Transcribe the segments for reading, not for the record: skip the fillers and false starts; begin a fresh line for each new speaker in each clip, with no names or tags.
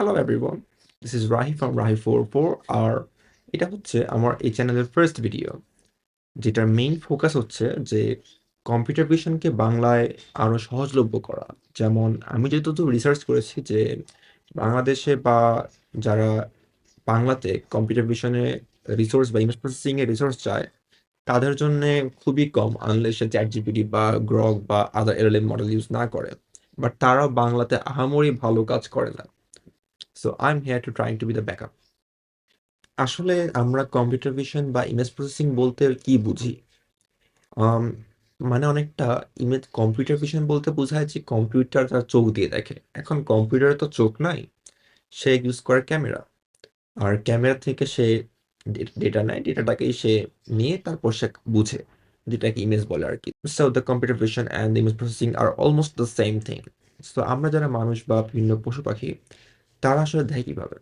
Hello everyone, this is Rahi from Rahi 44 আর এটা হচ্ছে আমার এই চ্যানেলের ফার্স্ট ভিডিও, যেটার মেইন ফোকাস হচ্ছে যে কম্পিউটার ভিশনকে বাংলায় আরও সহজলভ্য করা। যেমন আমি যতদূর রিসার্চ করেছি যে বাংলাদেশে বা যারা বাংলাতে কম্পিউটার ভিশনে রিসোর্স বা ইমেজ প্রসেসিংয়ে রিসোর্স চায় তাদের জন্য খুবই কম, আনলেস সে চ্যাট জিপিটি বা গ্রক বা আদার এলএলএম মডেল ইউজ না করে। বাট তারাও বাংলাতে আহামরি ভালো কাজ করে না। So I am here two trying to B the backup. আসলে আমরা কম্পিউটার ভিশন বা ইমেজ প্রসেসিং বলতে কি বুঝি? আম, মানে অনেকটা ইমেজ কম্পিউটার ভিশন বলতে বোঝায় যে কম্পিউটার তার চোখ দিয়ে দেখে। এখন কম্পিউটারে তো চোখ নাই, সে ইউজ করে ক্যামেরা। আর ক্যামেরা থেকে সে ডেটা নেয়, ডেটাটাকেই সে নিয়ে তারপর সে বুঝে, যেটাকে ইমেজ বলে আর কি। So the computer vision and the image processing are almost the same thing. So আমরা যারা মানুষ বা বিভিন্ন পশু পাখি, তারা আসলে দেখে কিভাবে?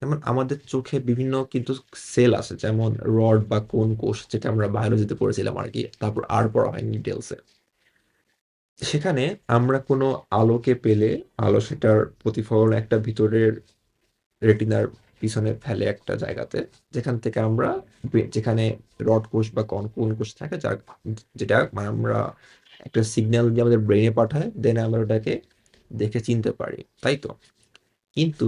যেমন আমাদের চোখে বিভিন্ন কিন্তু সেল আছে, যেমন রড বা কোন কোষ, যেটা আমরা বায়োলজিতে পড়েছিলাম আর কি, তারপর আর পড়া হয়নি ডিটেলসে। সেখানে আমরা কোনো আলোকে পেলে আলো সেটার প্রতিফলন একটা ভিতরের রেটিনার পিছনে ফেলে একটা জায়গাতে, যেখান থেকে আমরা যেখানে রড কোষ বা কোন কোষ থাকে, যার যেটা মানে আমরা একটা সিগন্যাল দিয়ে আমাদের ব্রেনে পাঠায়, দেন আমরা ওটাকে দেখে চিনতে পারি, তাই তো? কিন্তু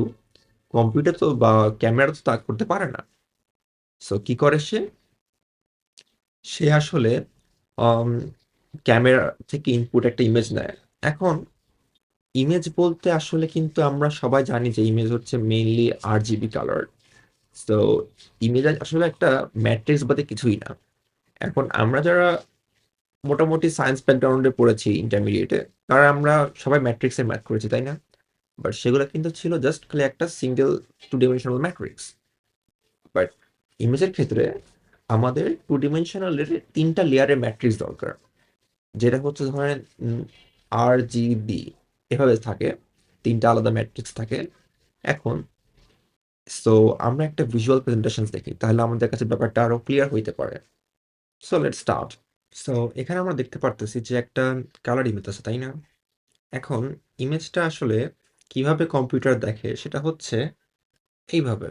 কম্পিউটার তো বা ক্যামেরা তো তা করতে পারে না। সো কি করে সে? সে আসলে আম, ক্যামেরা থেকে ইনপুট একটা ইমেজ নেয়। এখন ইমেজ বলতে আসলে কিন্তু আমরা সবাই জানি যে ইমেজ হচ্ছে মেইনলি RGB কালার। তো ইমেজ আসলে একটা ম্যাট্রিক্স বাদে কিছুই না। এখন আমরা যারা মোটামুটি সায়েন্স ব্যাকগ্রাউন্ডে পড়েছি ইন্টারমিডিয়েটে, তারা আমরা সবাই ম্যাট্রিক্সের ম্যাথ করেছি, তাই না? বাট সেগুলো কিন্তু ছিল জাস্ট খালি একটা single two dimensional matrix. But ইমেজের ক্ষেত্রে আমাদের টু ডিমেনশনালের তিনটা লেয়ারের ম্যাট্রিক্স দরকার, যেটা হচ্ছে ধরেন RGB এভাবে থাকে, তিনটা আলাদা ম্যাট্রিক্স থাকে। এখন সো আমরা একটা ভিজুয়াল প্রেজেন্টেশন দেখি, তাহলে আমাদের কাছে ব্যাপারটা আরো ক্লিয়ার হইতে পারে। So let's start. সো এখানে আমরা দেখতে পারতেছি যে একটা কালার ইমেজ আছে, তাই না? এখন ইমেজটা আসলে কিভাবে কম্পিউটার দেখে সেটা হচ্ছে এইভাবে।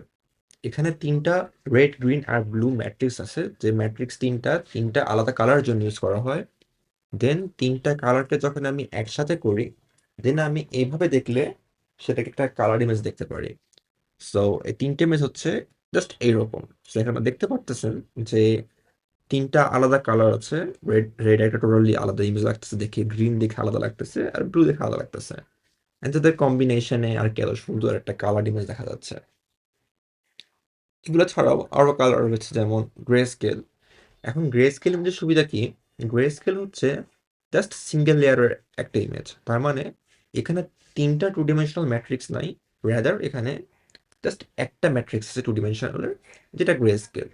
এখানে তিনটা রেড, গ্রিন আর ব্লু ম্যাট্রিক্স আছে, যে ম্যাট্রিক্স তিনটা তিনটা আলাদা কালারের জন্য ইউজ করা হয়। দেন তিনটা কালারকে যখন আমি একসাথে করি, দেন আমি এইভাবে দেখলে সেটাকে একটা কালার ইমেজ দেখতে পারি। সো এই তিনটে ইমেজ হচ্ছে জাস্ট এইরকম। সো এখানে দেখতে পারতেছেন যে তিনটা আলাদা কালার আছে। রেড রেড একটা টোটালি আলাদা ইমেজ লাগতেছে দেখে, গ্রিন দেখে আলাদা লাগতেছে, আর ব্লু দেখে আলাদা লাগতেছে। এন্ড তাদের কম্বিনেশনে আর কি এত সুন্দর একটা কালার ইমেজ দেখা যাচ্ছে। এগুলো ছাড়াও আরো কালার রয়েছে, যেমন গ্রে স্কেল। এখন গ্রে স্কেল ইমেজের সুবিধা কি? গ্রে স্কেল হচ্ছে জাস্ট সিঙ্গেল লেয়ারের একটা ইমেজ। তার মানে এখানে তিনটা টু ডিমেনশনাল ম্যাট্রিক্স নাই, রাদার এখানে জাস্ট একটা ম্যাট্রিক্স আছে টু ডিমেনশনালের, যেটা গ্রে স্কেল।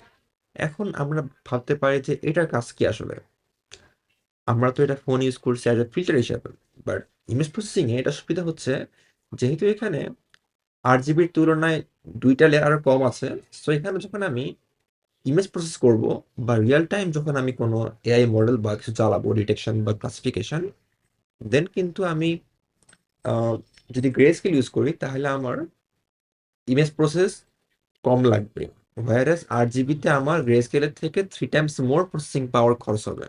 এখন আমরা ভাবতে পারি যে এটার কাজ কি আসলে? আমরা তো এটা ফোন ইউজ করছি অ্যাজ এ ফিল্টার হিসাবে, বাট ইমেজ প্রসেসিং এ এটা সুবিধা হচ্ছে, যেহেতু এখানে RGBর তুলনায় দুইটা লেয়ার আরো কম আছে। সো এখানে যখন আমি ইমেজ প্রসেস করব বা রিয়েল টাইম যখন আমি কোনো AI মডেল বা কিছু চালাবো, ডিটেকশন বা ক্লাসিফিকেশন, দেন কিন্তু আমি আহ, যদি গ্রে স্কেল ইউজ করি তাহলে আমার ইমেজ প্রসেস কম লাগবে। ভাইরাস RGBতে আমার গ্রে স্কেলের থেকে 3 টাইমস মোর প্রসেসিং পাওয়ার খরচ হবে,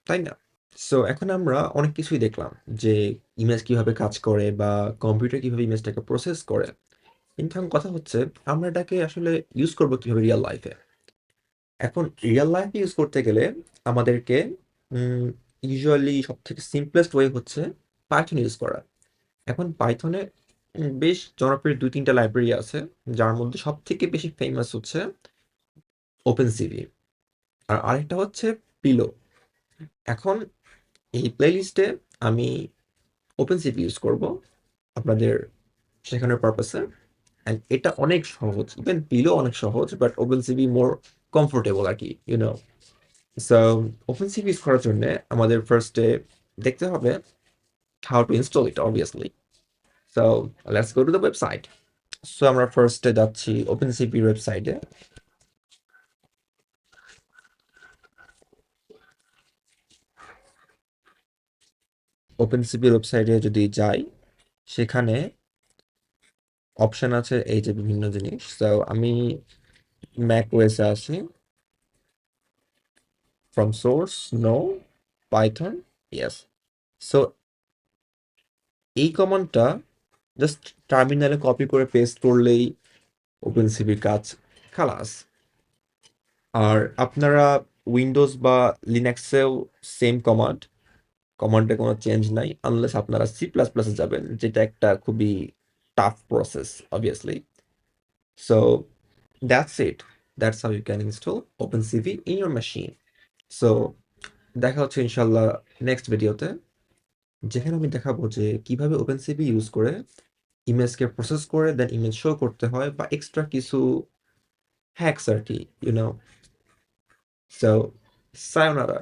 তাই না? সো এখন আমরা অনেক কিছুই দেখলাম যে ইমেজ কিভাবে কাজ করে বা কম্পিউটার কিভাবে ইমেজটাকে প্রসেস করে। কিন্তু এখন কথা হচ্ছে আমরা এটাকে আসলে ইউজ করবো কিভাবে রিয়েল লাইফে। এখন রিয়েল লাইফে ইউজ করতে গেলে আমাদেরকে ইউজুয়ালি সব থেকে সিম্পলেস্ট ওয়ে হচ্ছে পাইথন ইউজ করা। এখন পাইথনে বেশ জনপ্রিয় দুই তিনটা লাইব্রেরি আছে, যার মধ্যে সব থেকে বেশি ফেমাস হচ্ছে ওপেন সিভি, আর আরেকটা হচ্ছে পিলো। এখন এই প্লেলিস্টে আমি ওপেন সিভি ইউজ করব আপনাদের শেখানোর পারপাসে। অ্যান্ড এটা অনেক সহজ, ইভেন পিলো অনেক সহজ, but OpenCV more comfortable আর কি, you know. So OpenCV use করার জন্য আমাদের ফার্স্টে দেখতে হবে how to install it obviously. So let's go to the website. So আমরা ফার্স্টে যাচ্ছি ওপেন সিপির ওয়েবসাইটে। ওপেন সিপির ওয়েবসাইটে যদি যাই, সেখানে অপশন আছে এই যে বিভিন্ন জিনিস। সো আমি ম্যাক ওএসে আছি। From source no, Python yes. So এই কমান্ডটা জাস্ট টার্মিনালে কপি করে পেস্ট করলেই ওপেনসিভির কাজ খালাস। আর আপনারা উইন্ডোজ বা লিনাক্সেও সেম কমান্ডে কোনো চেঞ্জ নাই, আনলেস আপনারা সি প্লাস প্লাসে যাবেন, যেটা একটা খুবই tough process obviously. So that's it, that's how you can install OpenCV in your machine. সো দেখা হচ্ছে ইনশাল্লাহ নেক্সট ভিডিওতে, যেখানে আমি দেখাবো যে কিভাবে ওপেনসিভি ইউজ করে ইমেজকে প্রসেস করে দেন ইমেজ শো করতে হয়, বা এক্সট্রা কিছু হ্যাকস আর কি, ইউ নো। সো সায়োনারা।